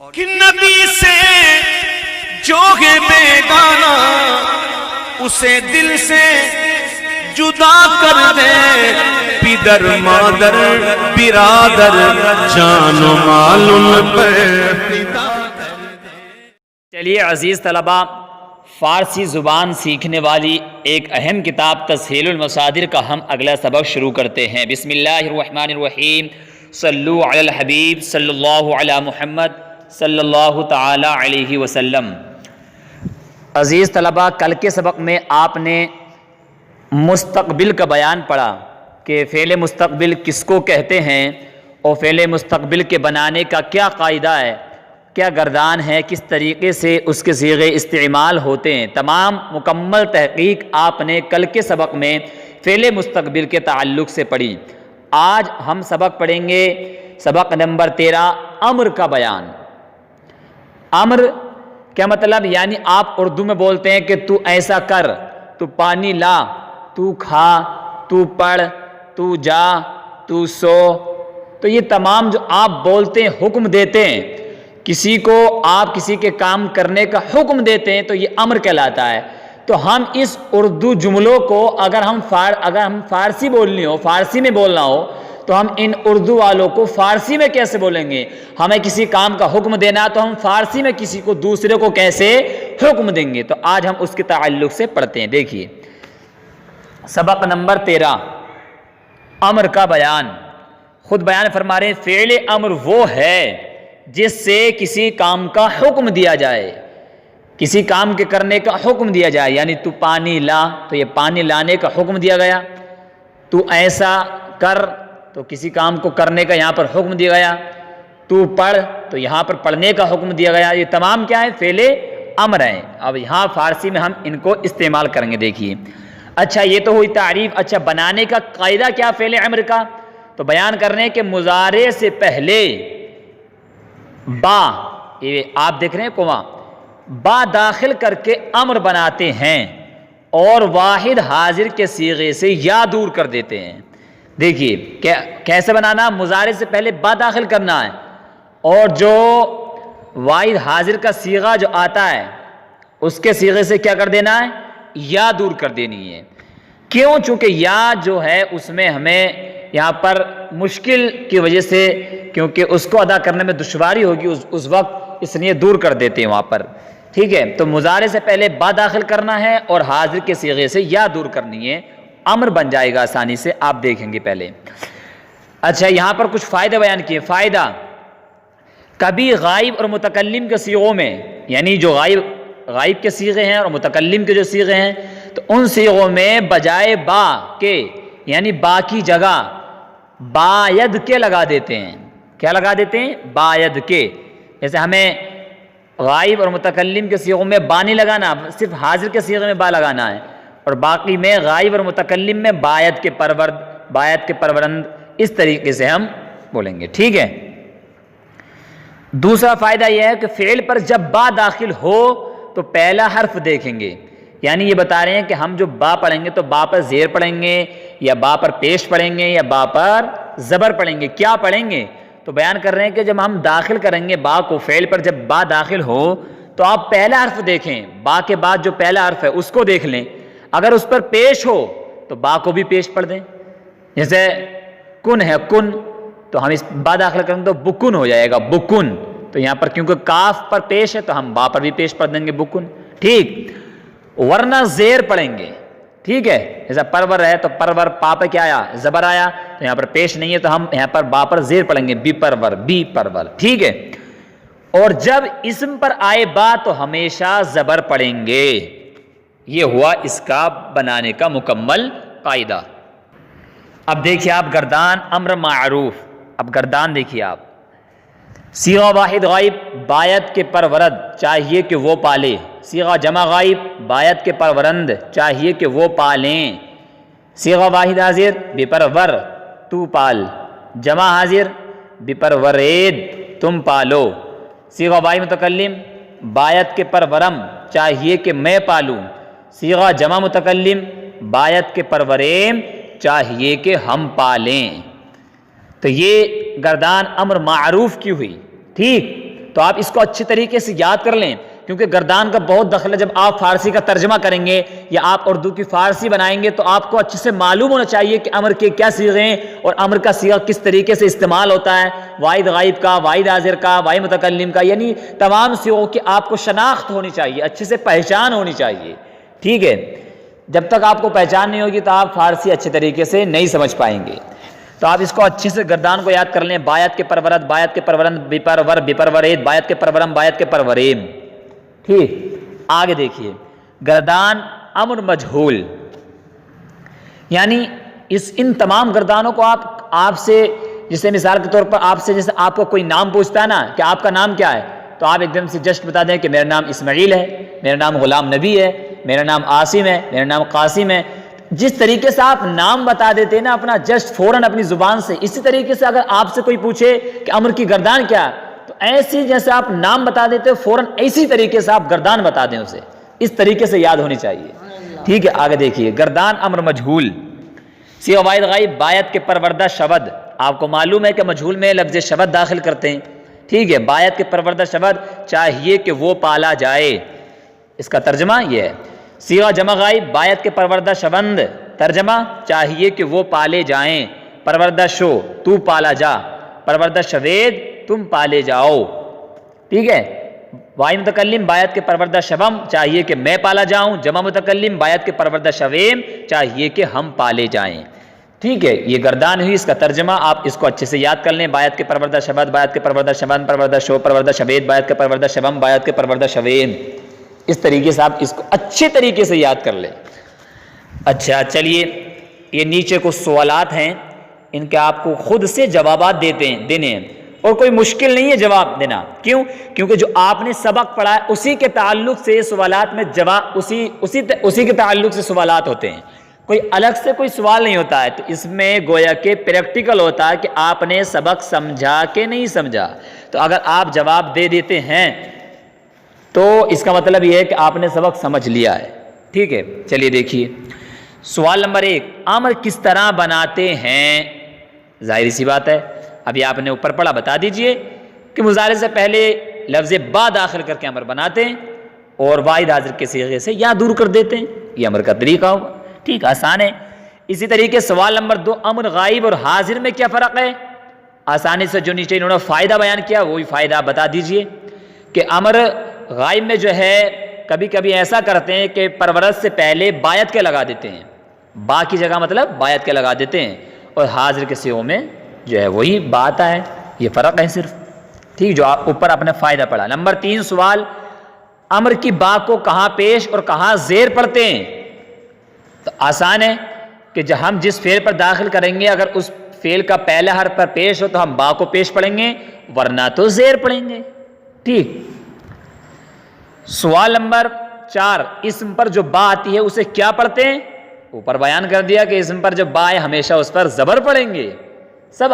کہ نبی سے جو ہے بیگانہ اسے دل سے جدا کر دے، پدر مادر برادر جان و مال ان پر فدا کر دے۔ چلیے عزیز طلباء، فارسی زبان سیکھنے والی ایک اہم کتاب تسہیل المصادر کا ہم اگلا سبق شروع کرتے ہیں۔ بسم اللہ الرحمن الرحیم، صلو علی الحبیب صلی اللہ علی محمد صلی اللہ تعالی علیہ وسلم۔ عزیز طلباء، کل کے سبق میں آپ نے مستقبل کا بیان پڑھا کہ فعل مستقبل کس کو کہتے ہیں اور فعل مستقبل کے بنانے کا کیا قاعدہ ہے، کیا گردان ہے، کس طریقے سے اس کے صیغے استعمال ہوتے ہیں۔ تمام مکمل تحقیق آپ نے کل کے سبق میں فعل مستقبل کے تعلق سے پڑھی۔ آج ہم سبق پڑھیں گے سبق نمبر 13، امر کا بیان۔ امر کیا مطلب؟ یعنی آپ اردو میں بولتے ہیں کہ تو ایسا کر، تو پانی لا، تو کھا، تو پڑھ، تو جا، تو سو، تو یہ تمام جو آپ بولتے ہیں، حکم دیتے ہیں کسی کو، آپ کسی کے کام کرنے کا حکم دیتے ہیں، تو یہ امر کہلاتا ہے۔ تو ہم اس اردو جملوں کو اگر ہم فارسی بولنی ہو، فارسی میں بولنا ہو، تو ہم ان اردو والوں کو فارسی میں کیسے بولیں گے؟ ہمیں کسی کام کا حکم دینا تو ہم فارسی میں کسی کو دوسرے کو کیسے حکم دیں گے؟ تو آج ہم اس کے تعلق سے پڑھتے ہیں۔ دیکھیے سبق نمبر 13، امر کا بیان۔ خود بیان فرما رہے ہیں، فعل امر وہ ہے جس سے کسی کام کا حکم دیا جائے، کسی کام کے کرنے کا حکم دیا جائے۔ یعنی تو پانی لا، تو یہ پانی لانے کا حکم دیا گیا۔ تو ایسا کر، تو کسی کام کو کرنے کا یہاں پر حکم دیا گیا۔ تو پڑھ، تو یہاں پر پڑھنے کا حکم دیا گیا۔ یہ تمام کیا ہے؟ فعل امر ہیں۔ اب یہاں فارسی میں ہم ان کو استعمال کریں گے۔ دیکھیے، اچھا یہ تو ہوئی تعریف۔ اچھا بنانے کا قاعدہ کیا فعل امر کا؟ تو بیان کر رہے ہیں کہ مضارع سے پہلے با، یہ آپ دیکھ رہے ہیں کواں، با داخل کر کے امر بناتے ہیں اور واحد حاضر کے صیغے سے یا دور کر دیتے ہیں۔ دیکھیے کیسے بنانا؟ مضارع سے پہلے با داخل کرنا ہے اور جو واحد حاضر کا صیغہ جو آتا ہے اس کے صیغے سے کیا کر دینا ہے؟ یا دور کر دینی ہے۔ کیوں؟ چونکہ یا جو ہے اس میں ہمیں یہاں پر مشکل کی وجہ سے، کیونکہ اس کو ادا کرنے میں دشواری ہوگی اس وقت، اس لیے دور کر دیتے ہیں وہاں پر۔ ٹھیک ہے، تو مضارع سے پہلے با داخل کرنا ہے اور حاضر کے صیغے سے یا دور کرنی ہے، امر بن جائے گا آسانی سے، آپ دیکھیں گے پہلے۔ اچھا یہاں پر کچھ فائدے بیان کیے۔ فائدہ، کبھی غائب اور متکلم کے صیغوں میں، یعنی جو غائب کے صیغے ہیں اور متکلم کے جو صیغے ہیں، تو ان صیغوں میں بجائے با کے، یعنی با کی جگہ باید کے لگا دیتے ہیں۔ کیا لگا دیتے ہیں؟ باید کے۔ جیسے ہمیں غائب اور متکلم کے صیغوں میں با نہیں لگانا، صرف حاضر کے صیغے میں با لگانا ہے، اور باقی میں غائب اور متکلم میں باید کے پرورد، باید کے پرورند، اس طریقے سے ہم بولیں گے۔ ٹھیک ہے، دوسرا فائدہ یہ ہے کہ فعل پر جب با داخل ہو تو پہلا حرف دیکھیں گے۔ یعنی یہ بتا رہے ہیں کہ ہم جو با پڑھیں گے تو با پر زیر پڑھیں گے یا با پر پیش پڑھیں گے یا با پر زبر پڑھیں گے، کیا پڑھیں گے؟ تو بیان کر رہے ہیں کہ جب ہم داخل کریں گے با کو، فعل پر جب با داخل ہو تو آپ پہلا حرف دیکھیں، با کے بعد جو پہلا حرف ہے اس کو دیکھ لیں، اگر اس پر پیش ہو تو با کو بھی پیش پڑھ دیں۔ جیسے کن ہے، کن، تو ہم اس با داخل کریں تو بکن ہو جائے گا، بکن، تو یہاں پر کیونکہ کاف پر پیش ہے تو ہم با پر بھی پیش پڑھ دیں گے، بکن۔ ٹھیک، ورنہ زیر پڑھیں گے۔ ٹھیک ہے، جیسا پرور ہے تو پرور، پا پہ کیا آیا؟ زبر آیا، تو یہاں پر پیش نہیں ہے تو ہم یہاں پر با پر زیر پڑھیں گے، بی پرور، بی پرور۔ ٹھیک ہے، اور جب اسم پر آئے با تو ہمیشہ زبر پڑھیں گے۔ یہ ہوا اس کا بنانے کا مکمل قاعدہ۔ اب دیکھیے آپ گردان امر معروف، اب گردان دیکھیے آپ، صیغہ واحد غائب باید کے پرورد چاہیے کہ وہ پالے، صیغہ جمع غائب باید کے پرورند چاہیے کہ وہ پالیں، صیغہ واحد حاضر بپرور تو پال، جمع حاضر بپرورید تم پالو، صیغہ واحد متکلم باید کے پرورم چاہیے کہ میں پالوں، صیغہ جمع متکلم باید کے پروریم چاہیے کہ ہم پالیں۔ تو یہ گردان امر معروف کی ہوئی۔ ٹھیک، تو آپ اس کو اچھی طریقے سے یاد کر لیں، کیونکہ گردان کا بہت دخل ہے۔ جب آپ فارسی کا ترجمہ کریں گے یا آپ اردو کی فارسی بنائیں گے تو آپ کو اچھے سے معلوم ہونا چاہیے کہ امر کے کیا صیغے ہیں اور امر کا صیغہ کس طریقے سے استعمال ہوتا ہے، واحد غائب کا، واحد حاضر کا، واحد متکلم کا، یعنی تمام صیغوں کی آپ کو شناخت ہونی چاہیے، اچھے سے پہچان ہونی چاہیے، ٹھیک ہے۔ جب تک آپ کو پہچان نہیں ہوگی تو آپ فارسی اچھے طریقے سے نہیں سمجھ پائیں گے۔ تو آپ اس کو اچھے سے گردان کو یاد کر لیں، بایت کے پرورت، بایت کے پرورن، بپرور، بپرورید، بایت کے پرورم، بایت کے پروریم، ٹھیک۔ آگے دیکھیے، گردان امر مجہول، یعنی ان تمام گردانوں کو آپ سے، جیسے مثال کے طور پر آپ سے جیسے آپ کو کوئی نام پوچھتا ہے نا کہ آپ کا نام کیا ہے، تو آپ ایک دم سے جسٹ بتا دیں کہ میرا نام اسماعیل ہے، میرا نام غلام نبی ہے، میرا نام عاصم ہے، میرا نام قاسم ہے۔ جس طریقے سے آپ نام بتا دیتے ہیں نا اپنا جسٹ فوراً اپنی زبان سے، اسی طریقے سے اگر آپ سے کوئی پوچھے کہ امر کی گردان کیا ہے تو ایسی جیسے آپ نام بتا دیتے ہو فوراً اسی طریقے سے آپ گردان بتا دیں اسے، اس طریقے سے یاد ہونی چاہیے، ٹھیک ہے۔ آگے دیکھیے، گردان امر مجہول، صیغہ واحد غائب، بایت کے پروردہ شبد، آپ کو معلوم ہے کہ مجہول میں لفظ شبد داخل کرتے ہیں، ٹھیک ہے۔ بایت کے پروردہ شبد، چاہیے کہ وہ پالا جائے، اس کا ترجمہ یہ ہے۔ صیغہ جمع غائب، بایت کے پروردہ شوند، ترجمہ چاہیے کہ وہ پالے جائیں، پروردہ شو، تو پالا جا، پروردہ شوید، تم پالے جاؤ، ٹھیک ہے۔ واحد متکلم، بایت کے پروردہ شوم، چاہیے کہ میں پالا جاؤں، جمع متکلم، بایت کے پروردہ شویم، چاہیے کہ ہم پالے جائیں، ٹھیک ہے۔ یہ گردان ہوئی، اس کا ترجمہ آپ اس کو اچھے سے یاد کر لیں، بایت کے پروردہ شبد، بایت کے پروردہ شوند، پروردہ شو، پروردہ شوید، بایت کے پروردہ شوم، بایت کے پروردہ شویم، اس طریقے سے آپ اس کو اچھے طریقے سے یاد کر لیں۔ اچھا چلیے، یہ نیچے کچھ سوالات ہیں، ان کے آپ کو خود سے جوابات دینے ہیں، اور کوئی مشکل نہیں ہے جواب دینا، کیوں؟ کیونکہ جو آپ نے سبق پڑھا ہے اسی کے تعلق سے سوالات میں جواب اسی کے تعلق سے سوالات ہوتے ہیں، کوئی الگ سے کوئی سوال نہیں ہوتا ہے۔ تو اس میں گویا کہ پریکٹیکل ہوتا ہے کہ آپ نے سبق سمجھا کہ نہیں سمجھا، تو اگر آپ جواب دے دیتے ہیں تو اس کا مطلب یہ ہے کہ آپ نے سبق سمجھ لیا ہے، ٹھیک ہے۔ چلیے دیکھیے، سوال نمبر 1، امر کس طرح بناتے ہیں؟ ظاہری سی بات ہے، ابھی آپ نے اوپر پڑھا، بتا دیجئے کہ مضارع سے پہلے لفظ با داخل کر کے امر بناتے ہیں اور واحد حاضر کے صیغے سے یا دور کر دیتے ہیں، یہ امر کا طریقہ ہوگا، ٹھیک، آسان ہے۔ اسی طریقے سوال نمبر 2، امر غائب اور حاضر میں کیا فرق ہے؟ آسانی سے جو نیچے انہوں نے فائدہ بیان کیا وہی فائدہ آپ بتا دیجئے کہ امر غائب میں جو ہے کبھی کبھی ایسا کرتے ہیں کہ پرورت سے پہلے بایت کے لگا دیتے ہیں، با کی جگہ مطلب بایت کے لگا دیتے ہیں، اور حاضر کے صیغوں میں جو ہے وہی با آتا ہے، یہ فرق ہے صرف، ٹھیک، جو اوپر آپ نے فائدہ پڑھا۔ نمبر 3 سوال، امر کی با کو کہاں پیش اور کہاں زیر پڑھتے ہیں؟ تو آسان ہے کہ جب ہم جس فعل پر داخل کریں گے اگر اس فعل کا پہلا حرف پر پیش ہو تو ہم با کو پیش پڑھیں گے، ورنہ تو زیر پڑھیں گے، ٹھیک۔ سوال نمبر 4، اسم پر جو با آتی ہے اسے کیا پڑھتے ہیں؟ اوپر بیان کر دیا کہ اسم پر جو با ہے ہمیشہ اس پر زبر پڑھیں گے، سب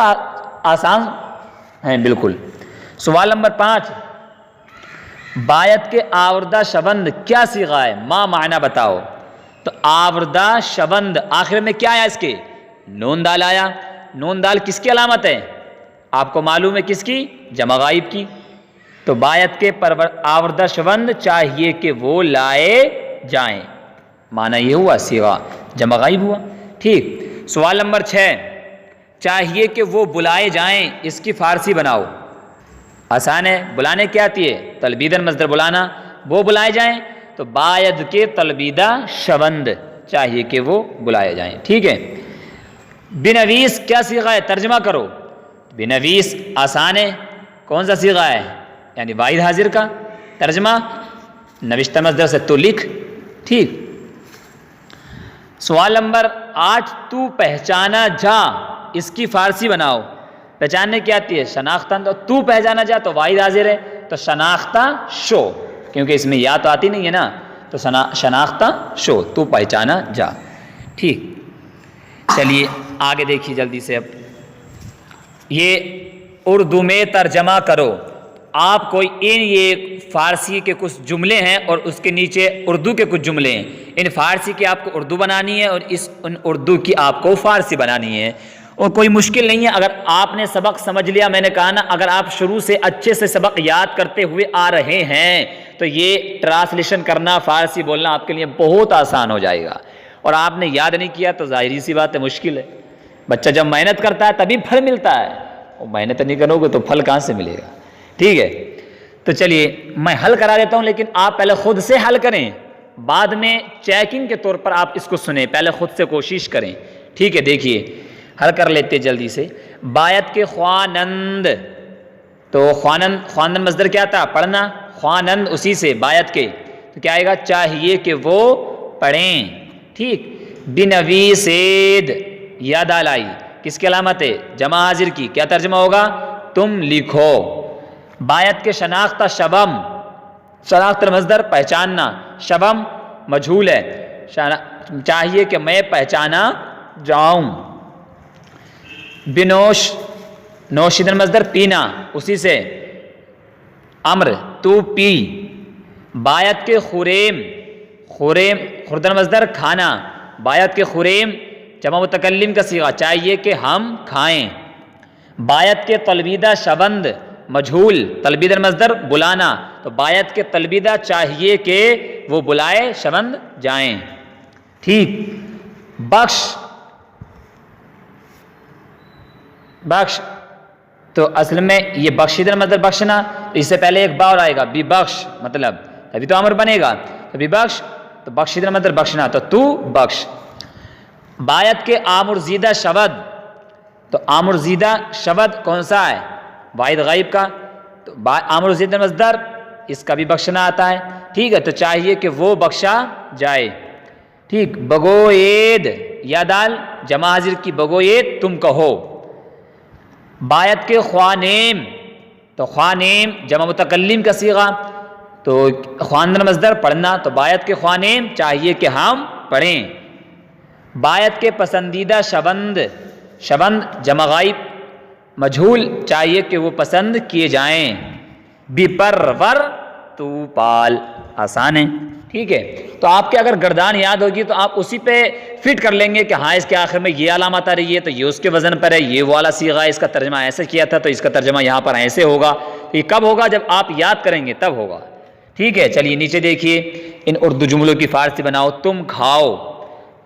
آسان ہیں بالکل۔ سوال نمبر 5، بایت کے آوردہ شوند کیا صیغہ ہے؟ ما معنی بتاؤ۔ تو آوردہ شوند آخر میں کیا آیا؟ اس کے نون دال آیا، نون دال کس کی علامت ہے؟ آپ کو معلوم ہے کس کی؟ جمع غائب کی۔ تو بایت کے آوردہ شوند چاہیے کہ وہ لائے جائیں، معنی یہ ہوا صیغہ جمع غائب ہوا، ٹھیک۔ سوال نمبر 6، چاہیے کہ وہ بلائے جائیں، اس کی فارسی بناؤ۔ آسان ہے، بلانے کیا آتی ہے؟ تلبیدن مصدر بلانا، وہ بلائے جائیں تو باید کے تلبیدہ شوند چاہیے کہ وہ بلائے جائیں، ٹھیک ہے۔ بنویس کیا صیغہ ہے؟ ترجمہ کرو۔ بنویس آسان ہے، کون سا صیغہ ہے؟ یعنی واحد حاضر کا، ترجمہ نوشتہ مصدر سے تو لکھ، ٹھیک۔ سوال نمبر 8، تو پہچانا جا، اس کی فارسی بناؤ۔ پہچاننے کی آتی ہے؟ شناختہ، تو پہچانا جا تو واحد حاضر ہے تو شناختہ شو، کیونکہ اس میں یا تو آتی نہیں ہے نا، تو شناختہ شو، تو پہچانا جا، ٹھیک۔ چلیے آگے دیکھیے جلدی سے، اب یہ اردو میں ترجمہ کرو۔ آپ کوئی یہ فارسی کے کچھ جملے ہیں اور اس کے نیچے اردو کے کچھ جملے ہیں، ان فارسی کی آپ کو اردو بنانی ہے اور ان اردو کی آپ کو فارسی بنانی ہے، اور کوئی مشکل نہیں ہے، اگر آپ نے سبق سمجھ لیا، میں نے کہا نا اگر آپ شروع سے اچھے سے سبق یاد کرتے ہوئے آ رہے ہیں تو یہ ٹرانسلیشن کرنا، فارسی بولنا آپ کے لیے بہت آسان ہو جائے گا، اور آپ نے یاد نہیں کیا تو ظاہری سی بات ہے مشکل ہے۔ بچہ جب محنت کرتا ہے تبھی پھل ملتا ہے، اور محنت نہیں کرو گے تو پھل کہاں سے ملے گا؟ ٹھیک ہے، تو چلیے میں حل کرا دیتا ہوں، لیکن آپ پہلے خود سے حل کریں، بعد میں چیکنگ کے طور پر آپ اس کو سنیں، پہلے خود سے کوشش کریں۔ ٹھیک ہے، دیکھیے حل کر لیتے جلدی سے۔ بایت کے خوانند، تو خوانند مصدر کیا تھا؟ پڑھنا، خوانند اسی سے بایت کے، تو کیا آئے گا؟ چاہیے کہ وہ پڑھیں۔ ٹھیک، بنویسید، یا دال آئی، کس کی علامت ہے؟ جمع حاضر کی، کیا ترجمہ ہوگا؟ تم لکھو۔ بایت کے شناختہ شبم، شناخت مصدر پہچاننا، شبم مجھول ہے، چاہیے کہ میں پہچانا جاؤں۔ بنوش، نوشیدن مصدر پینا، اسی سے امر، تو پی۔ بایت کے خوریم، خوریم خوردن مصدر کھانا، بایت کے خوریم جمع متکلم کا صیغہ، چاہیے کہ ہم کھائیں۔ بایت کے تلبیدہ شبند مجھول، تلبیدہ مصدر بلانا، تو بایت کے تلبیدہ چاہیے کہ وہ بلائے شبند جائیں۔ ٹھیک، بخش، بخش تو اصل میں یہ بخشیدن مصدر بخشنا، تو اس سے پہلے ایک با اور آئے گا، بی بخش، مطلب ابھی تو امر بنے گا، تو بی بخش تو بخشیدن مصدر بخشنا، تو بخش۔ بایت کے آمر زیدہ شبد، تو آمر زیدہ شبد کون سا ہے؟ واحد غائب کا، تو آمر زیدہ مصدر اس کا بھی بخشنا آتا ہے۔ ٹھیک ہے، تو چاہیے کہ وہ بخشا جائے۔ ٹھیک، بگوید، یا دال جمع حاضر کی، بگوید تم کہو۔ بایت کے خوانیم، تو خوانیم جمع متکلم کا صیغہ، تو خواندن مصدر پڑھنا، تو بایت کے خوانیم چاہیے کہ ہم پڑھیں۔ بایت کے پسندیدہ شبند، شبند جمع غائب مجھول، چاہیے کہ وہ پسند کیے جائیں۔ بپرور، تو پال، آسان ہے۔ ٹھیک ہے، تو آپ کے اگر گردان یاد ہوگی تو آپ اسی پہ فٹ کر لیں گے کہ ہاں اس کے آخر میں یہ علامت آ رہی ہے تو یہ اس کے وزن پر ہے، یہ والا صیغہ ہے، اس کا ترجمہ ایسے کیا تھا تو اس کا ترجمہ یہاں پر ایسے ہوگا۔ تو یہ کب ہوگا؟ جب آپ یاد کریں گے تب ہوگا۔ ٹھیک ہے، چلیے نیچے دیکھیے، ان اردو جملوں کی فارسی بناؤ۔ تم کھاؤ،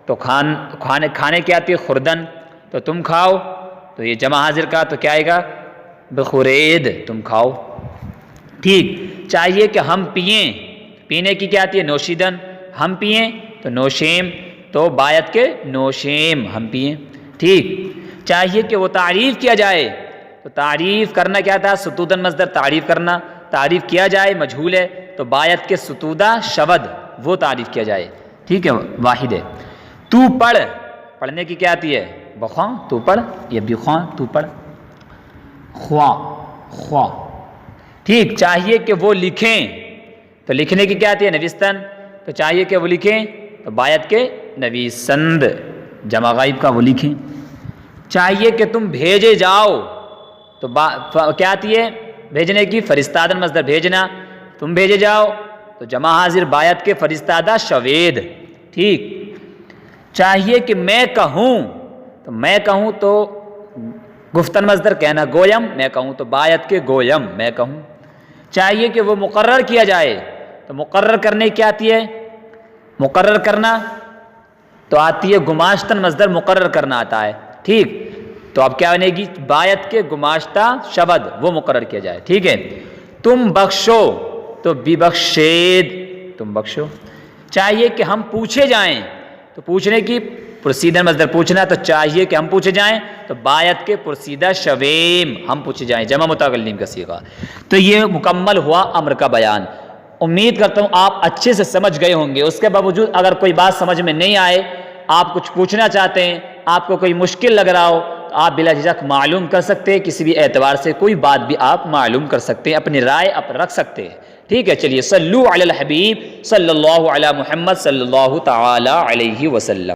تو کھانے کی آتی ہے خوردن، تو تم کھاؤ، تو یہ جمع حاضر کا، تو کیا آئے گا؟ بخورید، تم کھاؤ۔ ٹھیک، چاہیے کہ ہم پئیں، پینے کی کیا آتی ہے؟ نوشیدن، ہم پئیں تو نوشیم، تو بایت کے نوشیم، ہم پئیں۔ ٹھیک، چاہیے کہ وہ تعریف کیا جائے، تو تعریف کرنا کیا تھا؟ ستودن مصدر تعریف کرنا، تعریف کیا جائے مجھول ہے، تو بایت کے ستودہ شبد، وہ تعریف کیا جائے۔ ٹھیک ہے، واحد ہے۔ تو پڑھ، پڑھنے کی کیا آتی ہے؟ بخواں، تو پڑھ، یا بخواں، تو پڑھ۔ خواں، خواں۔ ٹھیک، چاہیے کہ وہ لکھیں، تو لکھنے کی کیا آتی ہے؟ نویستن، تو چاہیے کہ وہ لکھیں، تو بایت کے نویسند جمع غائب کا، وہ لکھیں۔ چاہیے کہ تم بھیجے جاؤ، تو کیا آتی ہے؟ بھیجنے کی، فرستادن مصدر بھیجنا، تم بھیجے جاؤ، تو جمع حاضر بایت کے فرستادہ شوید۔ ٹھیک، چاہیے کہ میں کہوں، تو میں کہوں تو گفتن مصدر کہنا، گویم، میں کہوں، تو بایت کے گویم، میں کہوں۔ چاہیے کہ وہ مقرر کیا جائے، تو مقرر کرنے کی آتی ہے؟ مقرر کرنا تو آتی ہے گماشتن مصدر مقرر کرنا آتا ہے۔ ٹھیک، تو اب کیا بنے گی؟ بایت کے گماشتہ شبد، وہ مقرر کیا جائے۔ ٹھیک ہے، تم بخشو، تو ببخشید، تم بخشو۔ چاہیے کہ ہم پوچھے جائیں، تو پوچھنے کی پرسیدہ مصدر پوچھنا، تو چاہیے کہ ہم پوچھے جائیں، تو بایت کے پرسیدہ شویم، ہم پوچھے جائیں، جمع متکلم کا صیغہ۔ تو یہ مکمل ہوا امر کا بیان۔ امید کرتا ہوں آپ اچھے سے سمجھ گئے ہوں گے۔ اس کے باوجود اگر کوئی بات سمجھ میں نہیں آئے، آپ کچھ پوچھنا چاہتے ہیں، آپ کو کوئی مشکل لگ رہا ہو، تو آپ بلا جھجک معلوم کر سکتے ہیں، کسی بھی اعتبار سے کوئی بات بھی آپ معلوم کر سکتے ہیں، اپنی رائے آپ رکھ سکتے ہیں۔ ٹھیک ہے، چلیے صلو علی الحبیب صلی اللہ علی محمد صلی اللہ تعالی علیہ وسلم۔